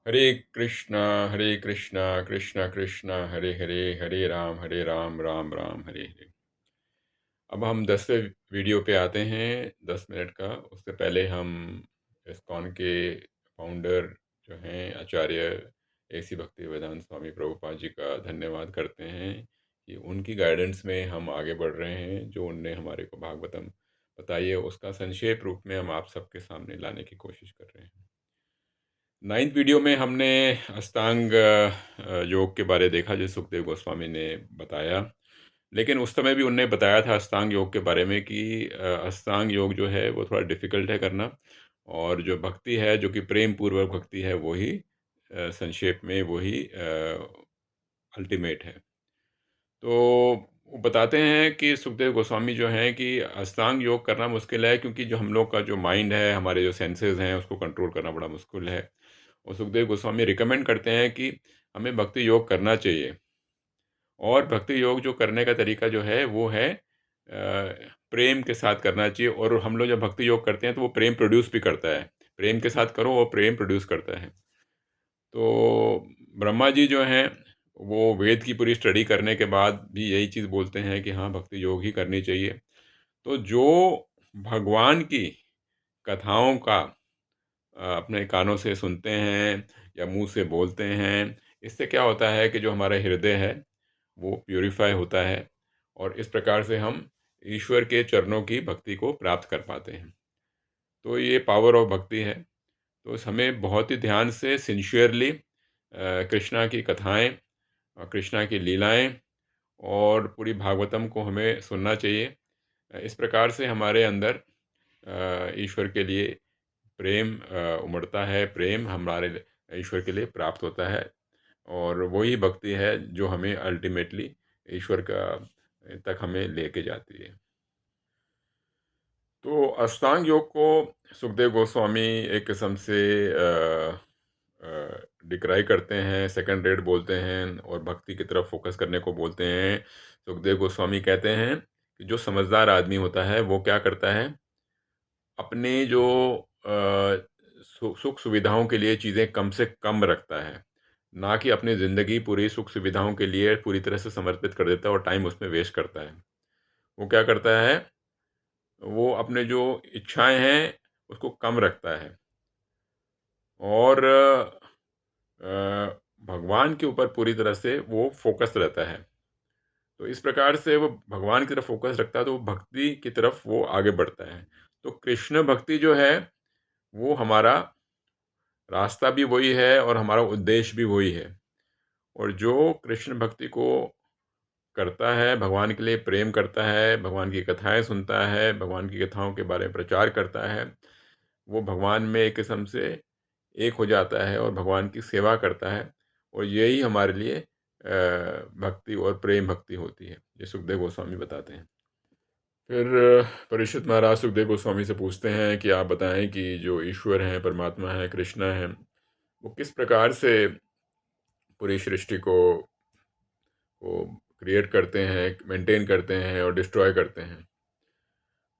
हरे कृष्णा कृष्णा कृष्णा हरे हरे, हरे राम राम राम हरे हरे। अब हम 10वें वीडियो पे आते हैं, 10 मिनट का। उससे पहले हम इस्कॉन के फाउंडर जो हैं आचार्य एसी भक्तिवेदांत स्वामी प्रभुपाद जी का धन्यवाद करते हैं कि उनकी गाइडेंस में हम आगे बढ़ रहे हैं। जो उनने हमारे को भागवतम बताई है उसका संक्षेप रूप में हम आप सबके सामने लाने की कोशिश कर रहे हैं। 9th वीडियो में हमने अष्टांग योग के बारे देखा जो सुखदेव गोस्वामी ने बताया। लेकिन उस समय भी उनने बताया था अष्टांग योग के बारे में कि अष्टांग योग जो है वो थोड़ा डिफ़िकल्ट है करना, और जो भक्ति है जो कि प्रेम पूर्वक भक्ति है वही संक्षेप में वही अल्टीमेट है। तो वो बताते हैं कि सुखदेव गोस्वामी जो हैं कि अष्टांग योग करना मुश्किल है, क्योंकि जो हम लोग का जो माइंड है, हमारे जो सेंसेस हैं, उसको कंट्रोल करना बड़ा मुश्किल है। और सुखदेव गोस्वामी रिकमेंड करते हैं कि हमें भक्ति योग करना चाहिए। और भक्ति योग जो करने का तरीका जो है वो है प्रेम के साथ करना चाहिए। और हम लोग जब भक्ति योग करते हैं तो वो प्रेम प्रोड्यूस भी करता है। प्रेम के साथ करो वो प्रेम प्रोड्यूस करता है। तो ब्रह्मा जी जो हैं वो वेद की पूरी स्टडी करने के बाद भी यही चीज़ बोलते हैं कि हाँ, भक्ति योग ही करनी चाहिए। तो जो भगवान की कथाओं का अपने कानों से सुनते हैं या मुंह से बोलते हैं, इससे क्या होता है कि जो हमारा हृदय है वो प्यूरिफाई होता है, और इस प्रकार से हम ईश्वर के चरणों की भक्ति को प्राप्त कर पाते हैं। तो ये पावर ऑफ भक्ति है। तो हमें बहुत ही ध्यान से सिंसियरली कृष्णा की कथाएं और कृष्णा की लीलाएं और पूरी भागवतम को हमें सुनना चाहिए। इस प्रकार से हमारे अंदर ईश्वर के लिए प्रेम उमड़ता है, प्रेम हमारे ईश्वर के लिए प्राप्त होता है। और वही भक्ति है जो हमें अल्टीमेटली ईश्वर का तक हमें लेके जाती है। तो अष्टांग योग को सुखदेव गोस्वामी एक किस्म से डिक्राई करते हैं, सेकंड रेट बोलते हैं और भक्ति की तरफ फोकस करने को बोलते हैं। सुखदेव गोस्वामी कहते हैं कि जो समझदार आदमी होता है वो क्या करता है, अपने जो सुख सुविधाओं के लिए चीज़ें कम से कम रखता है, ना कि अपनी ज़िंदगी पूरी सुख सुविधाओं के लिए पूरी तरह से समर्पित कर देता है और टाइम उसमें वेस्ट करता है। वो क्या करता है, वो अपने जो इच्छाएं हैं उसको कम रखता है और भगवान के ऊपर पूरी तरह से वो फोकस रहता है। तो इस प्रकार से वो भगवान की तरफ फोकस रखता है तो वो भक्ति की तरफ वो आगे बढ़ता है। तो कृष्ण भक्ति जो है वो हमारा रास्ता भी वही है और हमारा उद्देश्य भी वही है। और जो कृष्ण भक्ति को करता है, भगवान के लिए प्रेम करता है, भगवान की कथाएँ सुनता है, भगवान की कथाओं के बारे में प्रचार करता है, वो भगवान में एक किस्म से एक हो जाता है और भगवान की सेवा करता है। और यही हमारे लिए भक्ति और प्रेम भक्ति होती है, ये सुखदेव गोस्वामी बताते हैं। फिर परीक्षित महाराज सुखदेव गोस्वामी से पूछते हैं कि आप बताएं कि जो ईश्वर हैं, परमात्मा हैं, कृष्णा हैं, वो किस प्रकार से पूरी सृष्टि को क्रिएट करते हैं, मेंटेन करते हैं और डिस्ट्रॉय करते हैं।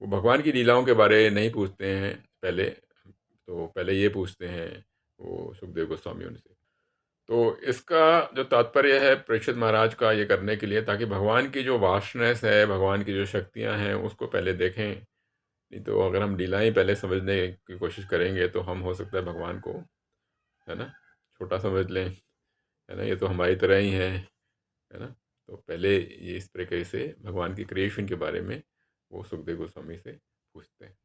वो भगवान की लीलाओं के बारे नहीं पूछते हैं पहले, तो पहले ये पूछते हैं वो सुखदेव गोस्वामी उनसे। तो इसका जो तात्पर्य है परीक्षित महाराज का ये करने के लिए, ताकि भगवान की जो वास्टनेस है, भगवान की जो शक्तियाँ हैं उसको पहले देखें। नहीं तो अगर हम लीलाएँ पहले समझने की कोशिश करेंगे तो हम हो सकता है भगवान को, है ना, छोटा समझ लें, है ना, ये तो हमारी तरह ही है ना। तो पहले ये इस तरीके से भगवान की क्रिएशन के बारे में वो सुखदेव गोस्वामी से पूछते हैं।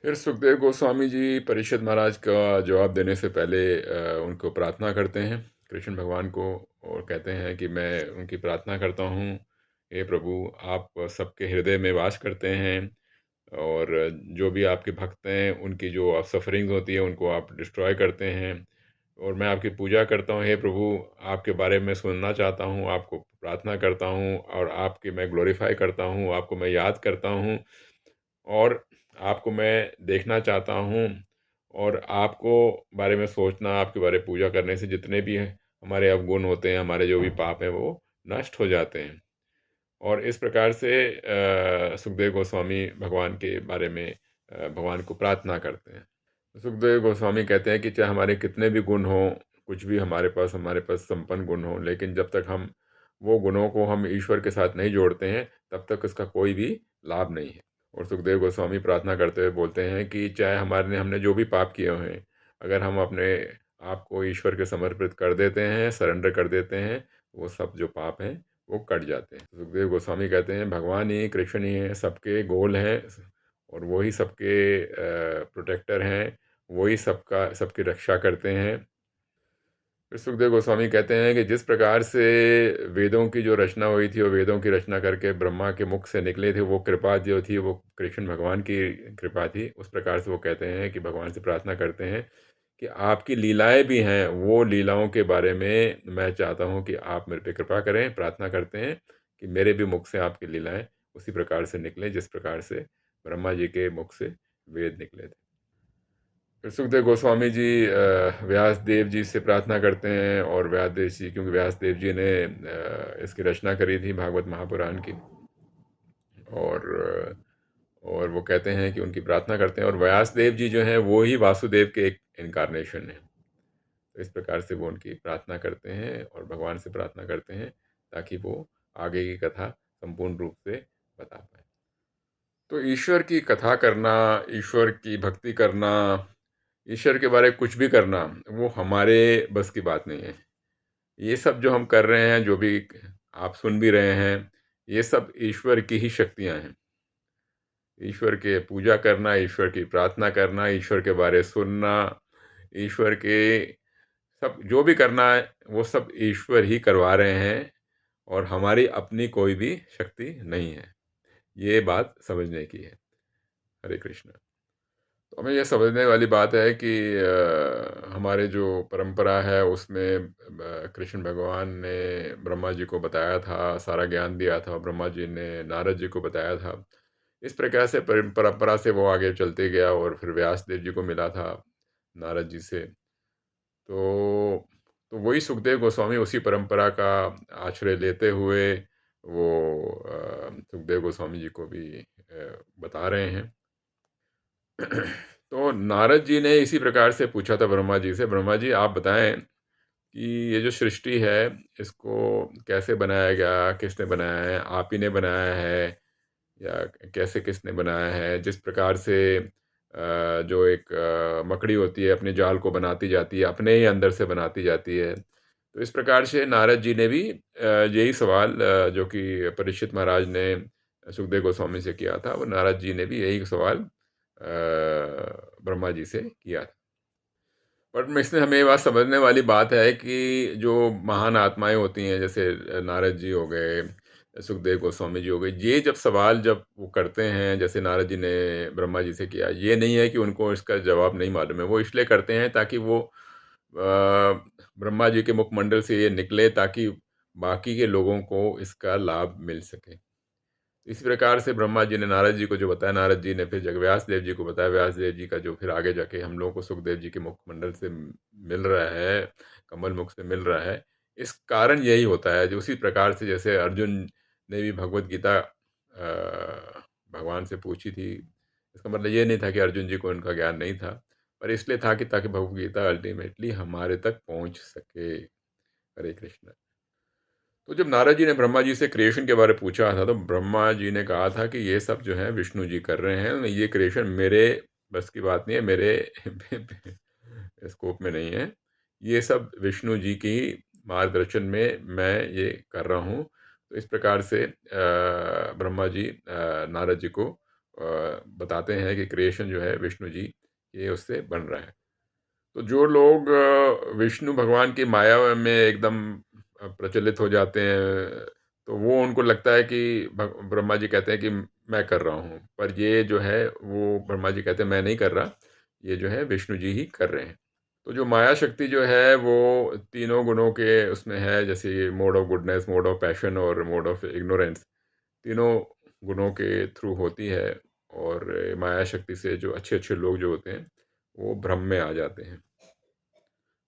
फिर सुखदेव गोस्वामी जी परीक्षित महाराज का जवाब देने से पहले उनको प्रार्थना करते हैं कृष्ण भगवान को, और कहते हैं कि मैं उनकी प्रार्थना करता हूँ, हे प्रभु, आप सबके हृदय में वास करते हैं और जो भी आपके भक्त हैं उनकी जो सफरिंग्स होती है उनको आप डिस्ट्रॉय करते हैं। और मैं आपकी पूजा करता हूँ, हे प्रभु, आपके बारे में सुनना चाहता हूँ, आपको प्रार्थना करता हूँ और आपकी मैं ग्लोरीफाई करता हूँ, आपको मैं याद करता हूँ और आपको मैं देखना चाहता हूँ। और आपको बारे में सोचना, आपके बारे में पूजा करने से जितने भी हमारे अवगुण होते हैं, हमारे जो भी पाप हैं वो नष्ट हो जाते हैं। और इस प्रकार से सुखदेव गोस्वामी भगवान के बारे में भगवान को प्रार्थना करते हैं। सुखदेव गोस्वामी कहते हैं कि चाहे हमारे कितने भी गुण हों, कुछ भी हमारे पास संपन्न गुण हों, लेकिन जब तक हम वो गुणों को हम ईश्वर के साथ नहीं जोड़ते हैं, तब तक उसका कोई भी लाभ नहीं है। और सुखदेव गोस्वामी प्रार्थना करते हुए बोलते हैं कि चाहे हमारे हमने जो भी पाप किए हैं, अगर हम अपने आप को ईश्वर के समर्पित कर देते हैं, सरेंडर कर देते हैं, वो सब जो पाप हैं, वो कट जाते हैं। सुखदेव गोस्वामी कहते हैं भगवान ही, कृष्ण ही हैं, सबके गोल हैं और वो ही सबके प्रोटेक्टर हैं, वो ही सबकी रक्षा करते हैं। फिर सुखदेव गोस्वामी कहते हैं कि जिस प्रकार से वेदों की जो रचना हुई थी, वो वेदों की रचना करके ब्रह्मा के मुख से निकले थे, वो कृपा जो थी वो कृष्ण भगवान की कृपा थी। उस प्रकार से वो कहते हैं कि भगवान से प्रार्थना करते हैं कि आपकी लीलाएं भी हैं, वो लीलाओं के बारे में मैं चाहता हूँ कि आप मेरे पे कृपा करें। प्रार्थना करते हैं कि मेरे भी मुख से आपकी लीलाएं उसी प्रकार से निकलें जिस प्रकार से ब्रह्मा जी के मुख से वेद निकले थे। फिर सुखदेव गोस्वामी जी व्यास देव जी से प्रार्थना करते हैं और व्यास देव जी, क्योंकि व्यास देव जी ने इसकी रचना करी थी भागवत महापुराण की। और और वो कहते हैं कि उनकी प्रार्थना करते हैं, और व्यास देव जी जो हैं वो ही वासुदेव के एक इनकारनेशन है। तो इस प्रकार से वो उनकी प्रार्थना करते हैं और भगवान से प्रार्थना करते हैं ताकि वो आगे की कथा संपूर्ण रूप से बता पाए। तो ईश्वर की कथा करना, ईश्वर की भक्ति करना, ईश्वर के बारे में कुछ भी करना, वो हमारे बस की बात नहीं है। ये सब जो हम कर रहे हैं, जो भी आप सुन भी रहे हैं, ये सब ईश्वर की ही शक्तियाँ हैं। ईश्वर के पूजा करना, ईश्वर की प्रार्थना करना, ईश्वर के बारे सुनना, ईश्वर के सब जो भी करना है, वो सब ईश्वर ही करवा रहे हैं और हमारी अपनी कोई भी शक्ति नहीं है। ये बात समझने की है। हरे कृष्ण। तो हमें ये समझने वाली बात है कि हमारे जो परंपरा है उसमें कृष्ण भगवान ने ब्रह्मा जी को बताया था, सारा ज्ञान दिया था, ब्रह्मा जी ने नारद जी को बताया था। इस प्रकार से परंपरा से वो आगे चलते गया और फिर व्यास देव जी को मिला था नारद जी से। तो तो वही सुखदेव गोस्वामी उसी परंपरा का आश्रय लेते हुए वो सुखदेव गोस्वामी जी को भी बता रहे हैं। तो नारद जी ने इसी प्रकार से पूछा था ब्रह्मा जी से, ब्रह्मा जी आप बताएं कि ये जो सृष्टि है इसको कैसे बनाया गया, किसने बनाया है, आप ही ने बनाया है या कैसे किसने बनाया है। जिस प्रकार से जो एक मकड़ी होती है अपने जाल को बनाती जाती है, अपने ही अंदर से बनाती जाती है, तो इस प्रकार से नारद जी ने भी यही सवाल जो कि परीक्षित महाराज ने सुखदेव गोस्वामी से किया था, वो नारद जी ने भी यही सवाल ब्रह्मा जी से किया था। बट में इसमें हमें ये बात समझने वाली बात है कि जो महान आत्माएं होती हैं, जैसे नारद जी हो गए, सुखदेव गोस्वामी जी हो गए, ये जब वो करते हैं, जैसे नारद जी ने ब्रह्मा जी से किया, ये नहीं है कि उनको इसका जवाब नहीं मालूम है। वो इसलिए करते हैं ताकि वो ब्रह्मा जी के मुखमंडल से ये निकले ताकि बाकी के लोगों को इसका लाभ मिल सके। इस प्रकार से ब्रह्मा जी ने नारद जी को जो बताया, नारद जी ने फिर जग व्यास देव जी को बताया, व्यास देव जी का जो फिर आगे जाके हम लोगों को सुखदेव जी के मुखमंडल से मिल रहा है, कमल मुख से मिल रहा है। इस कारण यही होता है, जो उसी प्रकार से जैसे अर्जुन ने भी भगवत गीता भगवान से पूछी थी। इसका मतलब ये नहीं था कि अर्जुन जी को उनका ज्ञान नहीं था, पर इसलिए था कि ताकि भगवत गीता अल्टीमेटली हमारे तक पहुँच सके। हरे कृष्ण। तो जब नारद जी ने ब्रह्मा जी से क्रिएशन के बारे में पूछा था, तो ब्रह्मा जी ने कहा था कि ये सब जो है विष्णु जी कर रहे हैं, ये क्रिएशन मेरे बस की बात नहीं है, मेरे स्कोप में नहीं है। ये सब विष्णु जी की मार्गदर्शन में मैं ये कर रहा हूँ। तो इस प्रकार से ब्रह्मा जी नारद जी को बताते हैं कि क्रिएशन जो है विष्णु जी ये उससे बन रहा है। तो जो लोग विष्णु भगवान की माया में एकदम प्रचलित हो जाते हैं, तो वो उनको लगता है कि ब्रह्मा जी कहते हैं कि मैं कर रहा हूँ, पर ये जो है वो ब्रह्मा जी कहते हैं मैं नहीं कर रहा, ये जो है विष्णु जी ही कर रहे हैं। तो जो माया शक्ति जो है वो तीनों गुणों के उसमें है, जैसे mode of goodness, mode of passion और मोड ऑफ इग्नोरेंस, तीनों गुणों के थ्रू होती है। और माया शक्ति से जो अच्छे अच्छे लोग जो होते हैं वो भ्रम में आ जाते हैं।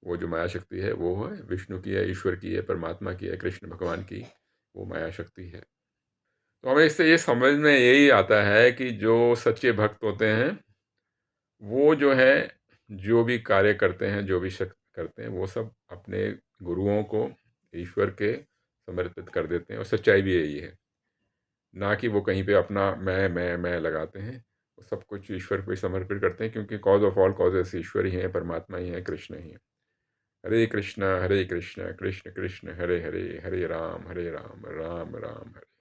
वो जो माया शक्ति है वो है विष्णु की है, ईश्वर की है, परमात्मा की है, कृष्ण भगवान की वो माया शक्ति है। तो हमें इससे ये समझ में यही आता है कि जो सच्चे भक्त होते हैं वो जो है जो भी कार्य करते हैं, जो भी शक्ति करते हैं, वो सब अपने गुरुओं को ईश्वर के समर्पित कर देते हैं और सच्चाई भी यही है। ना कि वो कहीं पे अपना मैं लगाते हैं। वो सब कुछ ईश्वर को ही समर्पित करते हैं क्योंकि कॉज़ ऑफ ऑल कॉज़ेस ईश्वर ही हैं, परमात्मा ही हैं, कृष्ण ही हैं। हरे कृष्ण, कृष्ण कृष्ण, हरे हरे, हरे राम, राम राम, हरे